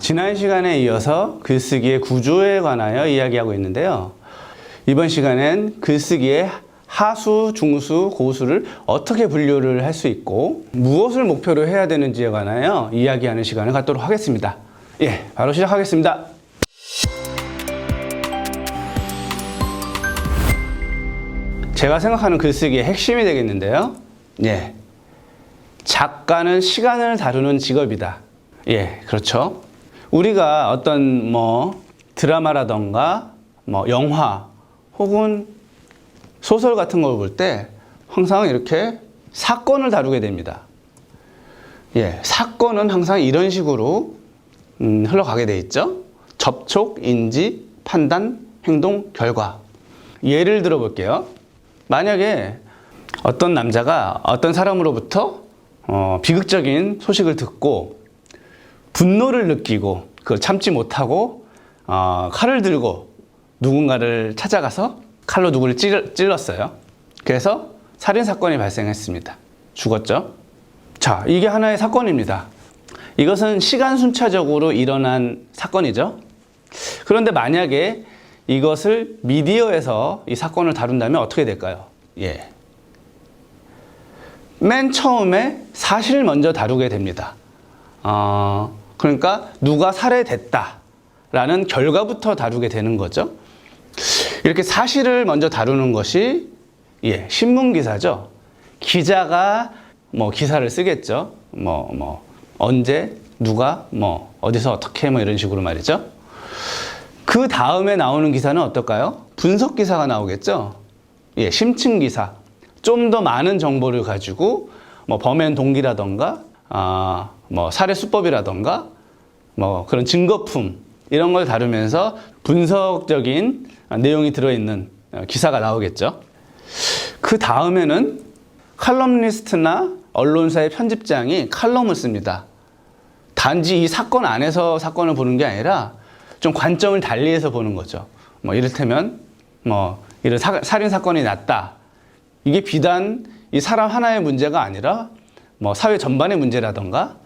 지난 시간에 이어서 글쓰기의 구조에 관하여 이야기하고 있는데요. 이번 시간엔 글쓰기의 하수, 중수, 고수를 어떻게 분류를 할 수 있고 무엇을 목표로 해야 되는지에 관하여 이야기하는 시간을 갖도록 하겠습니다. 예, 바로 시작하겠습니다. 제가 생각하는 글쓰기의 핵심이 되겠는데요. 예, 작가는 시간을 다루는 직업이다. 예, 그렇죠. 우리가 어떤 드라마라던가 영화 혹은 소설 같은 걸 볼 때 항상 이렇게 사건을 다루게 됩니다. 예, 사건은 항상 이런 식으로 흘러가게 돼 있죠. 접촉, 인지, 판단, 행동, 결과. 예를 들어 볼게요. 만약에 어떤 남자가 어떤 사람으로부터 비극적인 소식을 듣고 분노를 느끼고 그걸 참지 못하고 칼을 들고 누군가를 찾아가서 칼로 누구를 찔렀어요. 그래서 살인사건이 발생했습니다. 죽었죠. 자, 이게 하나의 사건입니다. 이것은 시간 순차적으로 일어난 사건이죠. 그런데 만약에 이것을 미디어에서 이 사건을 다룬다면 어떻게 될까요? 예. 맨 처음에 사실을 먼저 다루게 됩니다. 그러니까 누가 살해됐다라는 결과부터 다루게 되는 거죠. 이렇게 사실을 먼저 다루는 것이 신문기사죠. 기자가 기사를 쓰겠죠. 언제, 누가, 어디서 어떻게 이런 식으로 말이죠. 그 다음에 나오는 기사는 어떨까요? 분석기사가 나오겠죠. 예, 심층기사. 좀 더 많은 정보를 가지고 범행 동기라던가 살해 수법이라던가 그런 증거품 이런 걸 다루면서 분석적인 내용이 들어있는 기사가 나오겠죠. 그 다음에는 칼럼니스트나 언론사의 편집장이 칼럼을 씁니다. 단지 이 사건 안에서 사건을 보는 게 아니라 좀 관점을 달리해서 보는 거죠. 이를테면 이런 살인사건이 났다. 이게 비단 이 사람 하나의 문제가 아니라 사회 전반의 문제라던가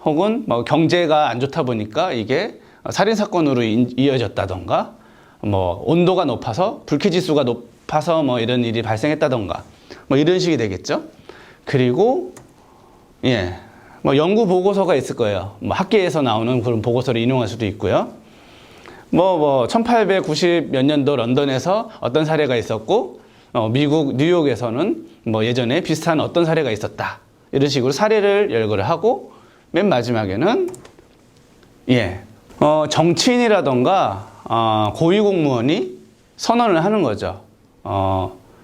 혹은 경제가 안 좋다 보니까 이게 살인사건으로 이어졌다던가 온도가 높아서 불쾌지수가 높아서 이런 일이 발생했다던가 이런 식이 되겠죠. 그리고 연구 보고서가 있을 거예요. 학계에서 나오는 그런 보고서를 인용할 수도 있고요. 1890 몇 년도 런던에서 어떤 사례가 있었고 미국 뉴욕에서는 예전에 비슷한 어떤 사례가 있었다. 이런 식으로 사례를 열거를 하고 맨 마지막에는 정치인이라던가 고위공무원이 선언을 하는 거죠.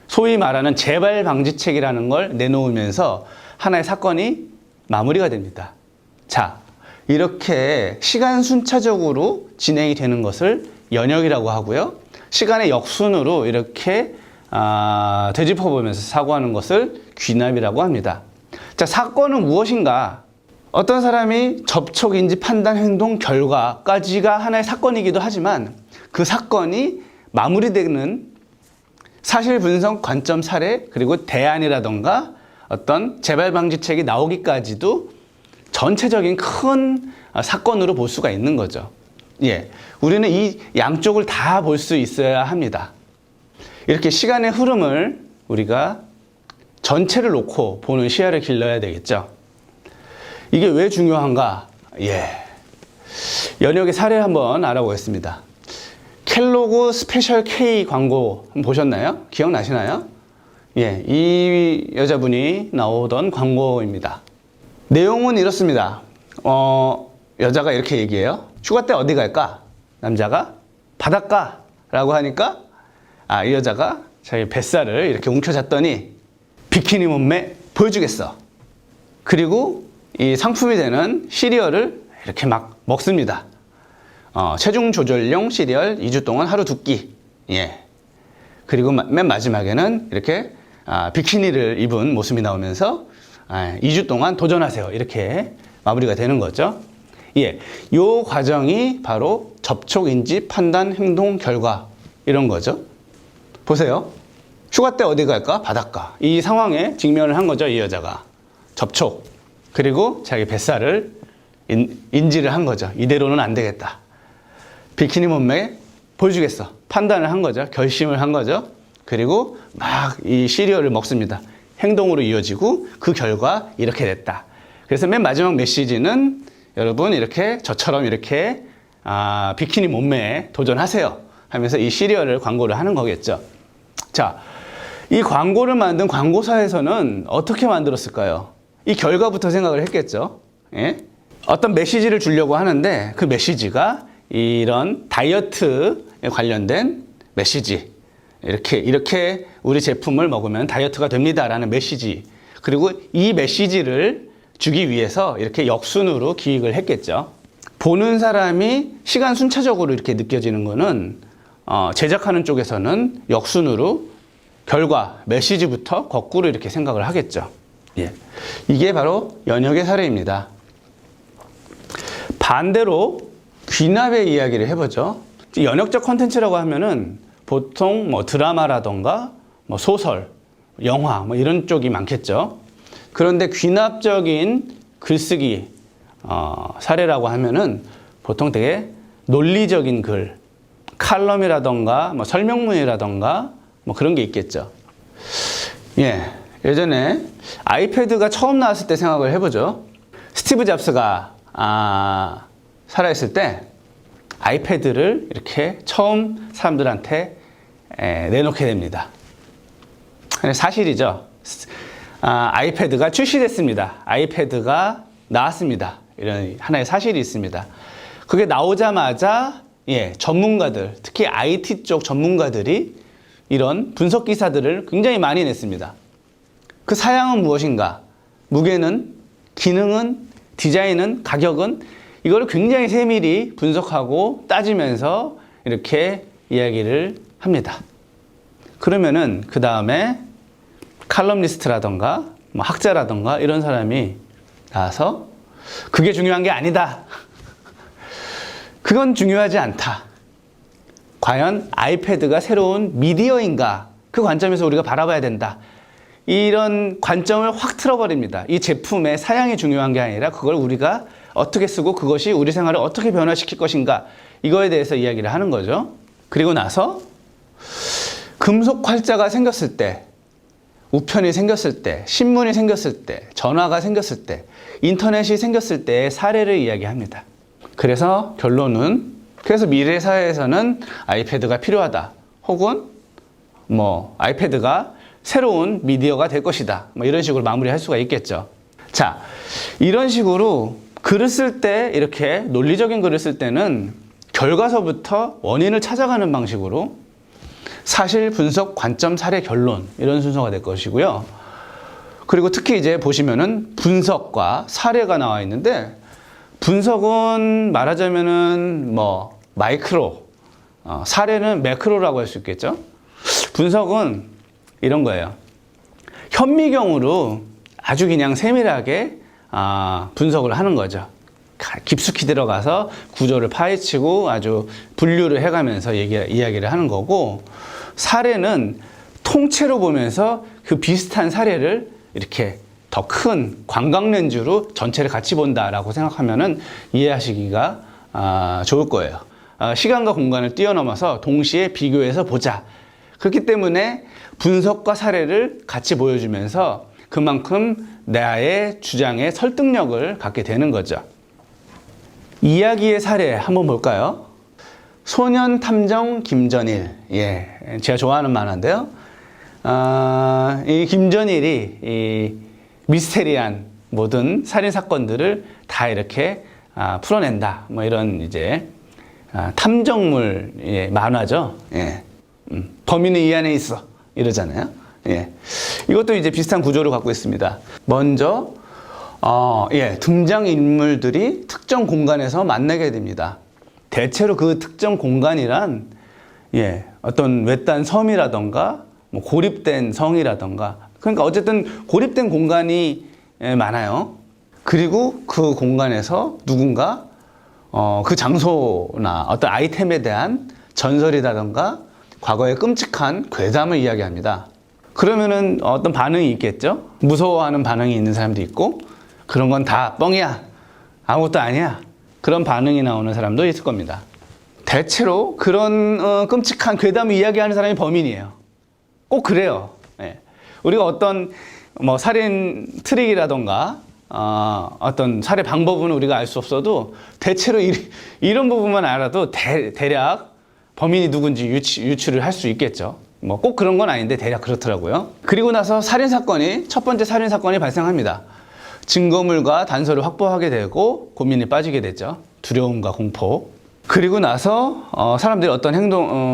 소위 말하는 재발방지책이라는 걸 내놓으면서 하나의 사건이 마무리가 됩니다. 자, 이렇게 시간 순차적으로 진행이 되는 것을 연역이라고 하고요. 시간의 역순으로 이렇게 되짚어보면서 사고하는 것을 귀납이라고 합니다. 자, 사건은 무엇인가? 어떤 사람이 접촉, 인지, 판단, 행동, 결과까지가 하나의 사건이기도 하지만 그 사건이 마무리되는 사실 분석, 관점, 사례, 그리고 대안이라던가 어떤 재발방지책이 나오기까지도 전체적인 큰 사건으로 볼 수가 있는 거죠. 예, 우리는 이 양쪽을 다 볼 수 있어야 합니다. 이렇게 시간의 흐름을 우리가 전체를 놓고 보는 시야를 길러야 되겠죠. 이게 왜 중요한가? 연역의 사례를 한번 알아보겠습니다. 켈로그 스페셜 K 광고 보셨나요? 기억나시나요? 예, 이 여자분이 나오던 광고입니다. 내용은 이렇습니다. 여자가 이렇게 얘기해요. 휴가 때 어디 갈까? 남자가 바닷가 라고 하니까 이 여자가 자기 뱃살을 이렇게 움켜잡더니 비키니 몸매 보여주겠어. 그리고 이 상품이 되는 시리얼을 이렇게 막 먹습니다. 체중 조절용 시리얼 2주 동안 하루 2끼. 예. 그리고 맨 마지막에는 이렇게 비키니를 입은 모습이 나오면서 2주 동안 도전하세요. 이렇게 마무리가 되는 거죠. 예. 요 과정이 바로 접촉, 인지, 판단, 행동, 결과 이런 거죠. 보세요. 휴가 때 어디 갈까? 바닷가. 이 상황에 직면을 한 거죠. 이 여자가. 접촉. 그리고 자기 뱃살을 인지를 한 거죠. 이대로는 안 되겠다. 비키니 몸매 보여주겠어. 판단을 한 거죠. 결심을 한 거죠. 그리고 막 이 시리얼을 먹습니다. 행동으로 이어지고 그 결과 이렇게 됐다. 그래서 맨 마지막 메시지는 여러분 이렇게 저처럼 이렇게 비키니 몸매에 도전하세요 하면서 이 시리얼을 광고를 하는 거겠죠. 자, 이 광고를 만든 광고사에서는 어떻게 만들었을까요? 이 결과부터 생각을 했겠죠. 예? 어떤 메시지를 주려고 하는데 그 메시지가 이런 다이어트에 관련된 메시지. 이렇게 우리 제품을 먹으면 다이어트가 됩니다라는 메시지. 그리고 이 메시지를 주기 위해서 이렇게 역순으로 기획을 했겠죠. 보는 사람이 시간 순차적으로 이렇게 느껴지는 거는 제작하는 쪽에서는 역순으로 결과, 메시지부터 거꾸로 이렇게 생각을 하겠죠. 예. 이게 바로 연역의 사례입니다. 반대로 귀납의 이야기를 해보죠. 연역적 콘텐츠라고 하면은 보통 뭐 드라마라던가 뭐 소설, 영화 뭐 이런 쪽이 많겠죠. 그런데 귀납적인 글쓰기 사례라고 하면은 보통 되게 논리적인 글, 칼럼이라던가 뭐 설명문이라던가 뭐 그런 게 있겠죠. 예, 예전에 아이패드가 처음 나왔을 때 생각을 해보죠. 스티브 잡스가 살아있을 때 아이패드를 이렇게 처음 사람들한테 내놓게 됩니다. 사실이죠. 아이패드가 출시됐습니다. 아이패드가 나왔습니다. 이런 하나의 사실이 있습니다. 그게 나오자마자 전문가들, 특히 IT 쪽 전문가들이 이런 분석 기사들을 굉장히 많이 냈습니다. 그 사양은 무엇인가? 무게는, 기능은, 디자인은, 가격은 이걸 굉장히 세밀히 분석하고 따지면서 이렇게 이야기를 합니다. 그러면은 그 다음에 칼럼니스트라던가 뭐 학자라던가 이런 사람이 나와서 그게 중요한 게 아니다. 그건 중요하지 않다. 과연 아이패드가 새로운 미디어인가? 그 관점에서 우리가 바라봐야 된다. 이런 관점을 확 틀어버립니다. 이 제품의 사양이 중요한 게 아니라 그걸 우리가 어떻게 쓰고 그것이 우리 생활을 어떻게 변화시킬 것인가 이거에 대해서 이야기를 하는 거죠. 그리고 나서 금속 활자가 생겼을 때, 우편이 생겼을 때, 신문이 생겼을 때, 전화가 생겼을 때, 인터넷이 생겼을 때의 사례를 이야기합니다. 그래서 결론은 그래서 미래 사회에서는 아이패드가 필요하다. 혹은 뭐 아이패드가 새로운 미디어가 될 것이다. 뭐 이런 식으로 마무리할 수가 있겠죠. 자, 이런 식으로 글을 쓸 때 이렇게 논리적인 글을 쓸 때는 결과서부터 원인을 찾아가는 방식으로 사실, 분석, 관점, 사례, 결론 이런 순서가 될 것이고요. 그리고 특히 이제 보시면은 분석과 사례가 나와 있는데 분석은 말하자면은 뭐 마이크로, 사례는 매크로라고 할 수 있겠죠. 분석은 이런 거예요. 현미경으로 아주 그냥 세밀하게 분석을 하는 거죠. 깊숙이 들어가서 구조를 파헤치고 아주 분류를 해가면서 이야기를 하는 거고, 사례는 통째로 보면서 그 비슷한 사례를 이렇게 더 큰 광각렌즈로 전체를 같이 본다라고 생각하면은 이해하시기가 좋을 거예요. 시간과 공간을 뛰어넘어서 동시에 비교해서 보자. 그렇기 때문에 분석과 사례를 같이 보여주면서 그만큼 나의 주장의 설득력을 갖게 되는 거죠. 이야기의 사례 한번 볼까요? 소년 탐정 김전일. 제가 좋아하는 만화인데요. 이 김전일이 이 미스테리한 모든 살인 사건들을 다 이렇게 풀어낸다. 뭐 이런 이제 탐정물 만화죠. 범인은 이 안에 있어. 이러잖아요. 이것도 이제 비슷한 구조를 갖고 있습니다. 먼저 등장인물들이 특정 공간에서 만나게 됩니다. 대체로 그 특정 공간이란 어떤 외딴 섬이라던가 뭐 고립된 성이라던가, 그러니까 어쨌든 고립된 공간이 많아요. 그리고 그 공간에서 누군가 그 장소나 어떤 아이템에 대한 전설이라던가 과거의 끔찍한 괴담을 이야기합니다. 그러면은 어떤 반응이 있겠죠? 무서워하는 반응이 있는 사람도 있고, 그런 건 다 뻥이야. 아무것도 아니야. 그런 반응이 나오는 사람도 있을 겁니다. 대체로 그런 끔찍한 괴담 이야기하는 사람이 범인이에요. 꼭 그래요. 예. 우리가 어떤 뭐 살인 트릭이라던가 어떤 살해 방법은 우리가 알 수 없어도 대체로 이런 부분만 알아도 대략 범인이 누군지 유추를 할 수 있겠죠. 뭐 꼭 그런 건 아닌데 대략 그렇더라고요. 그리고 나서 첫 번째 살인 사건이 발생합니다. 증거물과 단서를 확보하게 되고 고민에 빠지게 되죠. 두려움과 공포. 그리고 나서 사람들이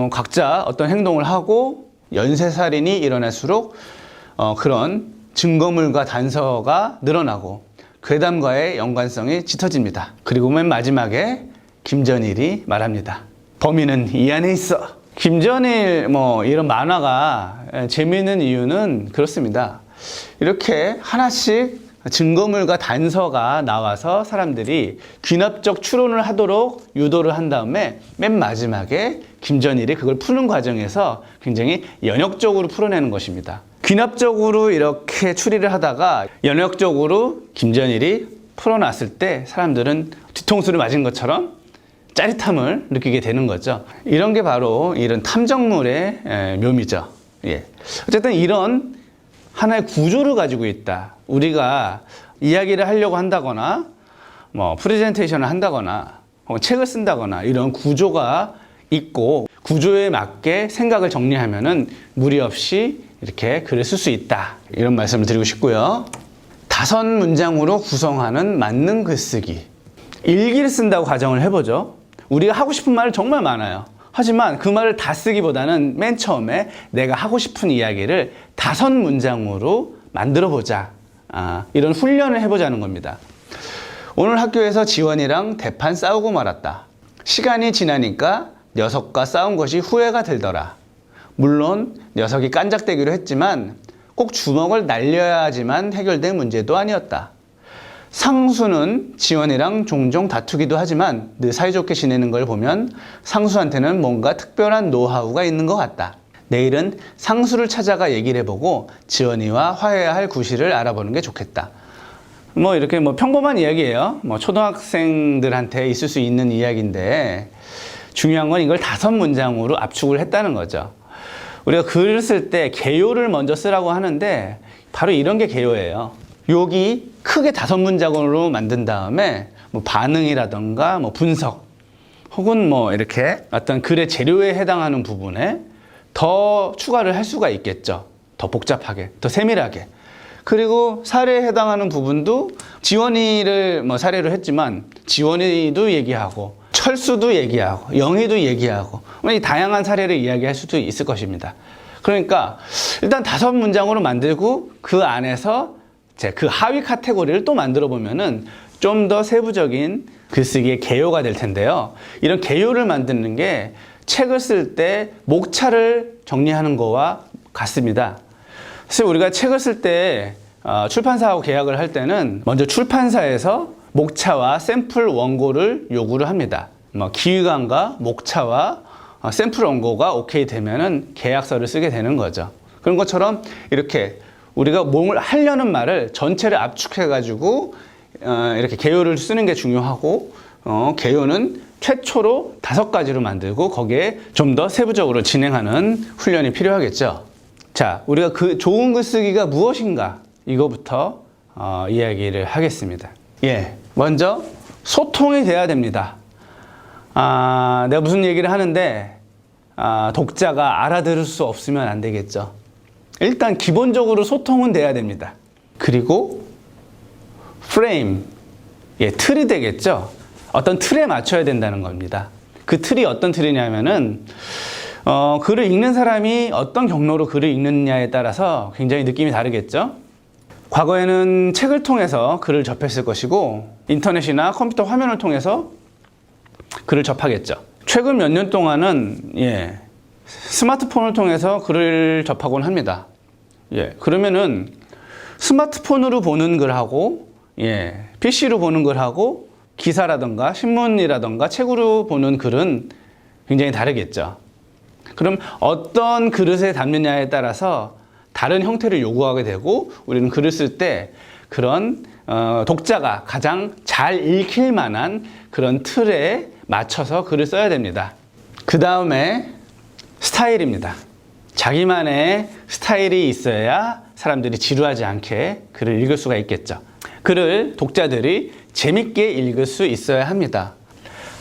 각자 어떤 행동을 하고 연쇄살인이 일어날수록 그런 증거물과 단서가 늘어나고 괴담과의 연관성이 짙어집니다. 그리고 맨 마지막에 김전일이 말합니다. 범인은 이 안에 있어. 김전일 이런 만화가 재미있는 이유는 그렇습니다. 이렇게 하나씩 증거물과 단서가 나와서 사람들이 귀납적 추론을 하도록 유도를 한 다음에 맨 마지막에 김전일이 그걸 푸는 과정에서 굉장히 연역적으로 풀어내는 것입니다. 귀납적으로 이렇게 추리를 하다가 연역적으로 김전일이 풀어놨을 때 사람들은 뒤통수를 맞은 것처럼 짜릿함을 느끼게 되는 거죠. 이런 게 바로 이런 탐정물의 묘미죠. 예. 어쨌든 이런 하나의 구조를 가지고 있다. 우리가 이야기를 하려고 한다거나 프레젠테이션을 한다거나 혹은 책을 쓴다거나 이런 구조가 있고 구조에 맞게 생각을 정리하면은 무리 없이 이렇게 글을 쓸 수 있다. 이런 말씀을 드리고 싶고요. 5문장으로 구성하는 맞는 글쓰기. 일기를 쓴다고 가정을 해보죠. 우리가 하고 싶은 말은 정말 많아요. 하지만 그 말을 다 쓰기보다는 맨 처음에 내가 하고 싶은 이야기를 5문장으로 만들어 보자. 이런 훈련을 해보자는 겁니다. 오늘 학교에서 지원이랑 대판 싸우고 말았다. 시간이 지나니까 녀석과 싸운 것이 후회가 들더라. 물론 녀석이 깐작대기로 했지만 꼭 주먹을 날려야지만 해결된 문제도 아니었다. 상수는 지원이랑 종종 다투기도 하지만 늘 사이좋게 지내는 걸 보면 상수한테는 뭔가 특별한 노하우가 있는 것 같다. 내일은 상수를 찾아가 얘기를 해보고 지원이와 화해해야 할 구실을 알아보는 게 좋겠다. 이렇게 평범한 이야기예요. 초등학생들한테 있을 수 있는 이야기인데 중요한 건 이걸 5문장으로 압축을 했다는 거죠. 우리가 글을 쓸 때 개요를 먼저 쓰라고 하는데 바로 이런 게 개요예요. 여기 크게 5문장으로 만든 다음에 반응이라던가 분석 혹은 이렇게 어떤 글의 재료에 해당하는 부분에 더 추가를 할 수가 있겠죠. 더 복잡하게, 더 세밀하게. 그리고 사례에 해당하는 부분도 지원이를 사례로 했지만 지원이도 얘기하고 철수도 얘기하고 영희도 얘기하고 다양한 사례를 이야기할 수도 있을 것입니다. 그러니까 일단 5문장으로 만들고 그 안에서 그 하위 카테고리를 또 만들어 보면은 좀 더 세부적인 글쓰기의 개요가 될 텐데요. 이런 개요를 만드는 게 책을 쓸 때 목차를 정리하는 거와 같습니다. 사실 우리가 책을 쓸 때 출판사하고 계약을 할 때는 먼저 출판사에서 목차와 샘플 원고를 요구를 합니다. 기획안과 목차와 샘플 원고가 오케이 되면은 계약서를 쓰게 되는 거죠. 그런 것처럼 이렇게 우리가 뭘 하려는 말을 전체를 압축해가지고 이렇게 개요를 쓰는 게 중요하고 개요는 최초로 5가지로 만들고 거기에 좀 더 세부적으로 진행하는 훈련이 필요하겠죠. 자, 우리가 그 좋은 글쓰기가 무엇인가 이거부터 이야기를 하겠습니다. 먼저 소통이 돼야 됩니다. 내가 무슨 얘기를 하는데 독자가 알아들을 수 없으면 안 되겠죠. 일단 기본적으로 소통은 돼야 됩니다. 그리고 프레임, 틀이 되겠죠. 어떤 틀에 맞춰야 된다는 겁니다. 그 틀이 어떤 틀이냐면은 글을 읽는 사람이 어떤 경로로 글을 읽느냐에 따라서 굉장히 느낌이 다르겠죠. 과거에는 책을 통해서 글을 접했을 것이고 인터넷이나 컴퓨터 화면을 통해서 글을 접하겠죠. 최근 몇 년 동안은 스마트폰을 통해서 글을 접하곤 합니다. 그러면은 스마트폰으로 보는 글하고 PC로 보는 글하고 기사라던가 신문이라던가 책으로 보는 글은 굉장히 다르겠죠. 그럼 어떤 그릇에 담느냐에 따라서 다른 형태를 요구하게 되고 우리는 글을 쓸 때 그런 독자가 가장 잘 읽힐 만한 그런 틀에 맞춰서 글을 써야 됩니다. 그 다음에 스타일입니다. 자기만의 스타일이 있어야 사람들이 지루하지 않게 글을 읽을 수가 있겠죠. 글을 독자들이 재밌게 읽을 수 있어야 합니다.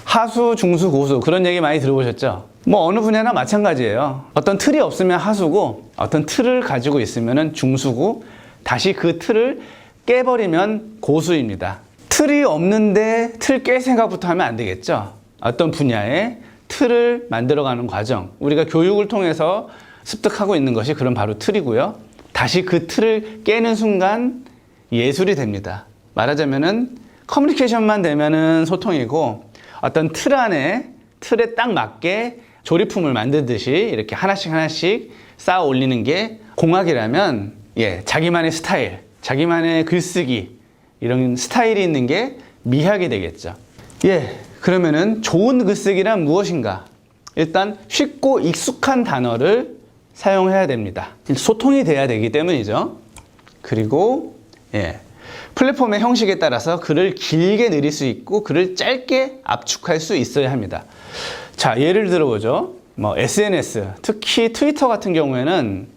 하수, 중수, 고수 그런 얘기 많이 들어보셨죠? 뭐 어느 분야나 마찬가지예요. 어떤 틀이 없으면 하수고 어떤 틀을 가지고 있으면 중수고 다시 그 틀을 깨버리면 고수입니다. 틀이 없는데 틀 깰 생각부터 하면 안 되겠죠. 어떤 분야에 틀을 만들어가는 과정, 우리가 교육을 통해서 습득하고 있는 것이 그런 바로 틀이고요. 다시 그 틀을 깨는 순간 예술이 됩니다. 말하자면은 커뮤니케이션만 되면은 소통이고 어떤 틀 안에 틀에 딱 맞게 조리품을 만들듯이 이렇게 하나씩 쌓아 올리는 게 공학이라면 자기만의 스타일, 자기만의 글쓰기 이런 스타일이 있는 게 미학이 되겠죠. 그러면은 좋은 글쓰기란 무엇인가? 일단 쉽고 익숙한 단어를 사용해야 됩니다. 소통이 돼야 되기 때문이죠. 그리고 플랫폼의 형식에 따라서 글을 길게 늘릴 수 있고 글을 짧게 압축할 수 있어야 합니다. 자, 예를 들어보죠. SNS, 특히 트위터 같은 경우에는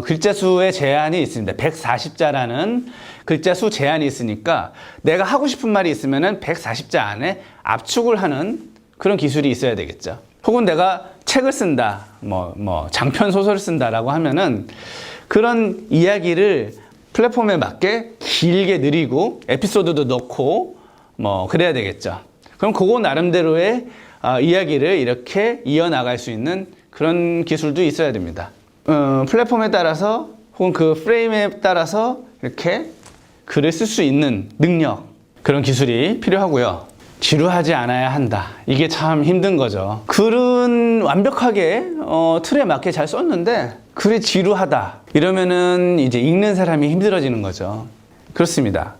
글자 수의 제한이 있습니다. 140자라는 글자 수 제한이 있으니까 내가 하고 싶은 말이 있으면은 140자 안에 압축을 하는 그런 기술이 있어야 되겠죠. 혹은 내가 책을 쓴다, 장편 소설을 쓴다라고 하면은 그런 이야기를 플랫폼에 맞게 길게 느리고 에피소드도 넣고 그래야 되겠죠. 그럼 그거 나름대로의 이야기를 이렇게 이어나갈 수 있는 그런 기술도 있어야 됩니다. 플랫폼에 따라서 혹은 그 프레임에 따라서 이렇게 글을 쓸 수 있는 능력, 그런 기술이 필요하고요. 지루하지 않아야 한다. 이게 참 힘든 거죠. 글은 완벽하게 틀에 맞게 잘 썼는데 글이 지루하다. 이러면은 이제 읽는 사람이 힘들어지는 거죠. 그렇습니다.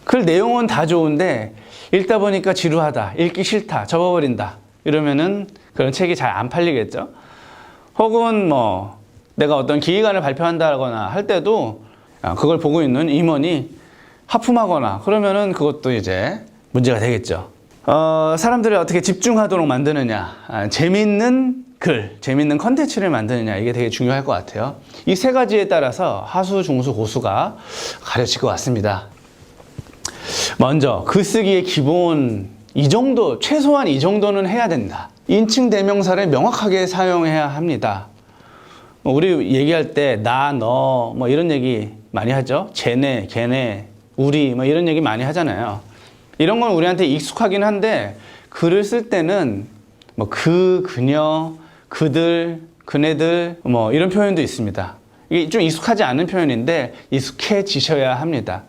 글 내용은 다 좋은데 읽다 보니까 지루하다, 읽기 싫다, 접어버린다. 이러면은 그런 책이 잘 안 팔리겠죠. 혹은 내가 어떤 기획안을 발표한다거나 할 때도 그걸 보고 있는 임원이 하품하거나 그러면은 그것도 이제 문제가 되겠죠. 사람들을 어떻게 집중하도록 만드느냐, 재밌는 글, 재밌는 컨텐츠를 만드느냐, 이게 되게 중요할 것 같아요. 이 세 가지에 따라서 하수, 중수, 고수가 가려질 것 같습니다. 먼저 글쓰기의 기본 이 정도, 최소한 이 정도는 해야 된다. 인칭 대명사를 명확하게 사용해야 합니다. 우리 얘기할 때 나, 너 이런 얘기 많이 하죠. 쟤네, 걔네, 우리 이런 얘기 많이 하잖아요. 이런 건 우리한테 익숙하긴 한데 글을 쓸 때는 그녀, 그들, 그네들 이런 표현도 있습니다. 이게 좀 익숙하지 않은 표현인데 익숙해지셔야 합니다.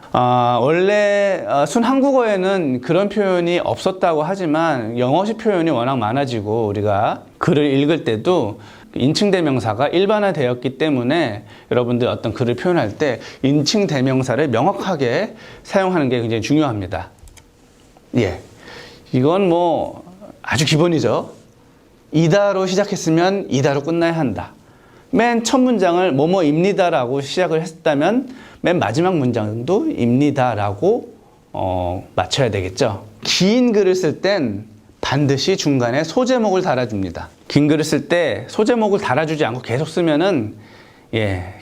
원래 순 한국어에는 그런 표현이 없었다고 하지만 영어식 표현이 워낙 많아지고 우리가 글을 읽을 때도 인칭 대명사가 일반화되었기 때문에 여러분들 어떤 글을 표현할 때 인칭 대명사를 명확하게 사용하는 게 굉장히 중요합니다. 이건 아주 기본이죠. 이다로 시작했으면 이다로 끝나야 한다. 맨 첫 문장을 뭐뭐입니다라고 시작을 했다면 맨 마지막 문장도 입니다라고 맞춰야 되겠죠. 긴 글을 쓸 땐 반드시 중간에 소제목을 달아줍니다. 긴 글을 쓸 때 소제목을 달아주지 않고 계속 쓰면은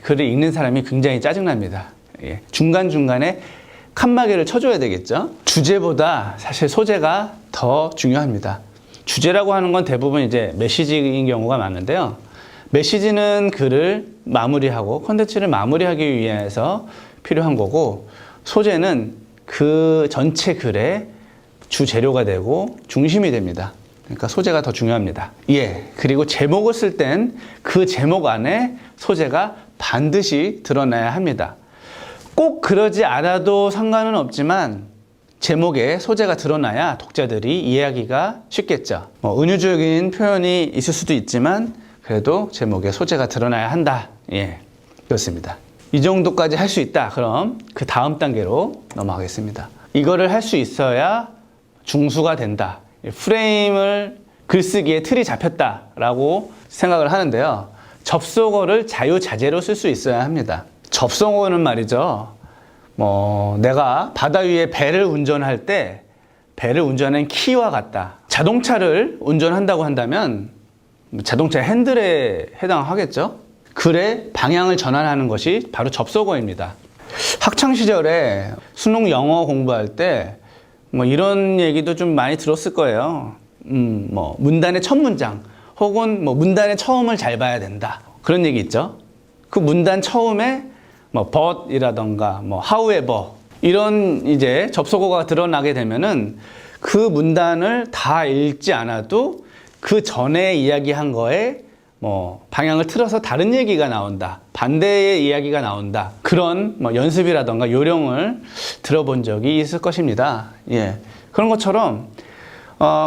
글을 읽는 사람이 굉장히 짜증납니다. 중간중간에 칸막이를 쳐줘야 되겠죠. 주제보다 사실 소재가 더 중요합니다. 주제라고 하는 건 대부분 이제 메시지인 경우가 많은데요. 메시지는 글을 마무리하고 콘텐츠를 마무리하기 위해서 필요한 거고, 소재는 그 전체 글의 주재료가 되고 중심이 됩니다. 그러니까 소재가 더 중요합니다. 그리고 제목을 쓸 땐 그 제목 안에 소재가 반드시 드러나야 합니다. 꼭 그러지 않아도 상관은 없지만 제목에 소재가 드러나야 독자들이 이해하기가 쉽겠죠. 은유적인 표현이 있을 수도 있지만 그래도 제목에 소재가 드러나야 한다. 그렇습니다. 이 정도까지 할 수 있다. 그럼 그 다음 단계로 넘어가겠습니다. 이거를 할 수 있어야 중수가 된다. 프레임을 글쓰기에 틀이 잡혔다라고 생각을 하는데요. 접속어를 자유자재로 쓸 수 있어야 합니다. 접속어는 말이죠. 내가 바다 위에 배를 운전할 때 배를 운전하는 키와 같다. 자동차를 운전한다고 한다면 자동차 핸들에 해당하겠죠. 글의 방향을 전환하는 것이 바로 접속어입니다. 학창 시절에 수능 영어 공부할 때 이런 얘기도 좀 많이 들었을 거예요. 문단의 첫 문장 혹은 문단의 처음을 잘 봐야 된다. 그런 얘기 있죠. 그 문단 처음에 but이라던가 however 이런 이제 접속어가 드러나게 되면은 그 문단을 다 읽지 않아도 그 전에 이야기한 거에 방향을 틀어서 다른 얘기가 나온다. 반대의 이야기가 나온다. 그런 연습이라던가 요령을 들어본 적이 있을 것입니다. 예. 그런 것처럼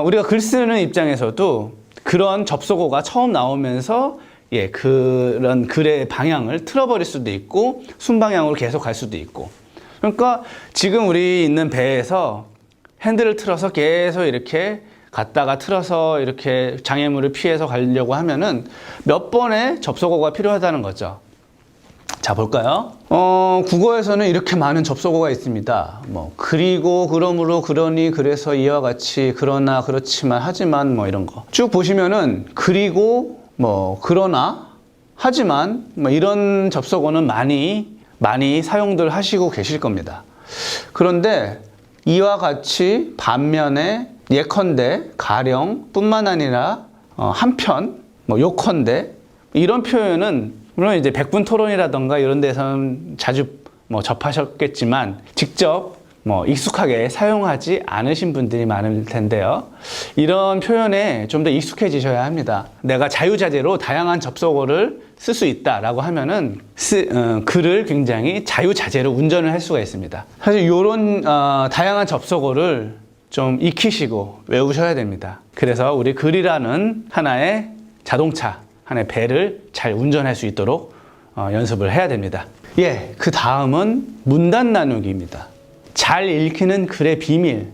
우리가 글 쓰는 입장에서도 그런 접속어가 처음 나오면서 그런 글의 방향을 틀어버릴 수도 있고 순방향으로 계속 갈 수도 있고. 그러니까 지금 우리 있는 배에서 핸들을 틀어서 계속 이렇게 갔다가 틀어서 이렇게 장애물을 피해서 가려고 하면은 몇 번의 접속어가 필요하다는 거죠. 자, 볼까요? 국어에서는 이렇게 많은 접속어가 있습니다. 그리고, 그러므로, 그러니, 그래서, 이와 같이, 그러나, 그렇지만, 하지만, 이런 거. 쭉 보시면은, 그리고, 그러나, 하지만, 이런 접속어는 많이 사용들 하시고 계실 겁니다. 그런데, 이와 같이, 반면에, 예컨대, 가령, 뿐만 아니라, 한편, 요컨대, 이런 표현은 물론 이제 백분 토론이라던가 이런 데서는 자주 접하셨겠지만 직접 익숙하게 사용하지 않으신 분들이 많을 텐데요. 이런 표현에 좀 더 익숙해지셔야 합니다. 내가 자유자재로 다양한 접속어를 쓸 수 있다라고 하면은 글을 굉장히 자유자재로 운전을 할 수가 있습니다. 사실 이런 다양한 접속어를 좀 익히시고 외우셔야 됩니다. 그래서 우리 글이라는 하나의 자동차, 하나의 배를 잘 운전할 수 있도록 연습을 해야 됩니다. 그 다음은 문단 나누기입니다. 잘 읽히는 글의 비밀.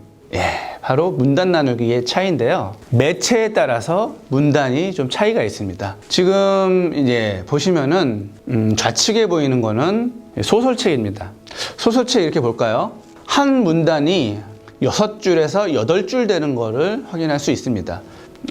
바로 문단 나누기의 차이인데요. 매체에 따라서 문단이 좀 차이가 있습니다. 지금 이제 보시면은 좌측에 보이는 거는 소설책입니다. 소설책 이렇게 볼까요? 한 문단이 6줄에서 8줄 되는 거를 확인할 수 있습니다.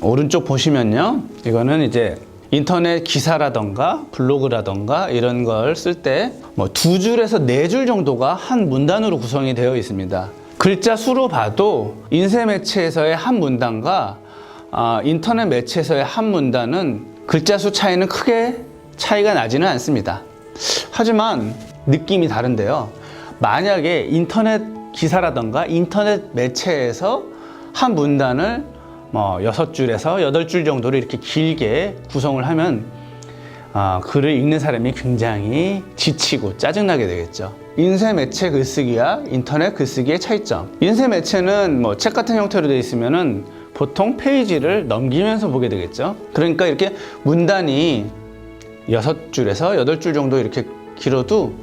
오른쪽 보시면요. 이거는 이제 인터넷 기사라던가 블로그라던가 이런 걸 쓸 때 2줄에서 4줄 정도가 한 문단으로 구성이 되어 있습니다. 글자 수로 봐도 인쇄 매체에서의 한 문단과 인터넷 매체에서의 한 문단은 글자 수 차이는 크게 차이가 나지는 않습니다. 하지만 느낌이 다른데요. 만약에 인터넷 기사라던가 인터넷 매체에서 한 문단을 6줄에서 8줄 정도로 이렇게 길게 구성을 하면 글을 읽는 사람이 굉장히 지치고 짜증나게 되겠죠. 인쇄 매체 글쓰기와 인터넷 글쓰기의 차이점. 인쇄 매체는 책 같은 형태로 되어 있으면은 보통 페이지를 넘기면서 보게 되겠죠. 그러니까 이렇게 문단이 6줄에서 8줄 정도 이렇게 길어도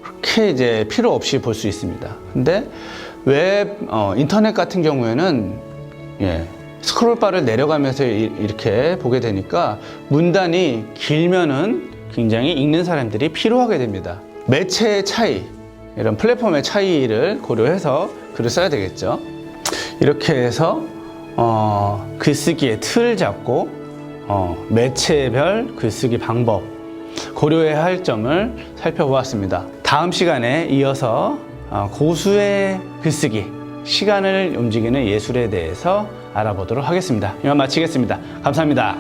그렇게 이제 필요 없이 볼 수 있습니다. 근데 인터넷 같은 경우에는 스크롤바를 내려가면서 이렇게 보게 되니까 문단이 길면은 굉장히 읽는 사람들이 피로하게 됩니다. 매체의 차이, 이런 플랫폼의 차이를 고려해서 글을 써야 되겠죠. 이렇게 해서 글쓰기의 틀을 잡고 매체별 글쓰기 방법 고려해야 할 점을 살펴보았습니다. 다음 시간에 이어서 고수의 글쓰기, 시간을 움직이는 예술에 대해서 알아보도록 하겠습니다. 이만 마치겠습니다. 감사합니다.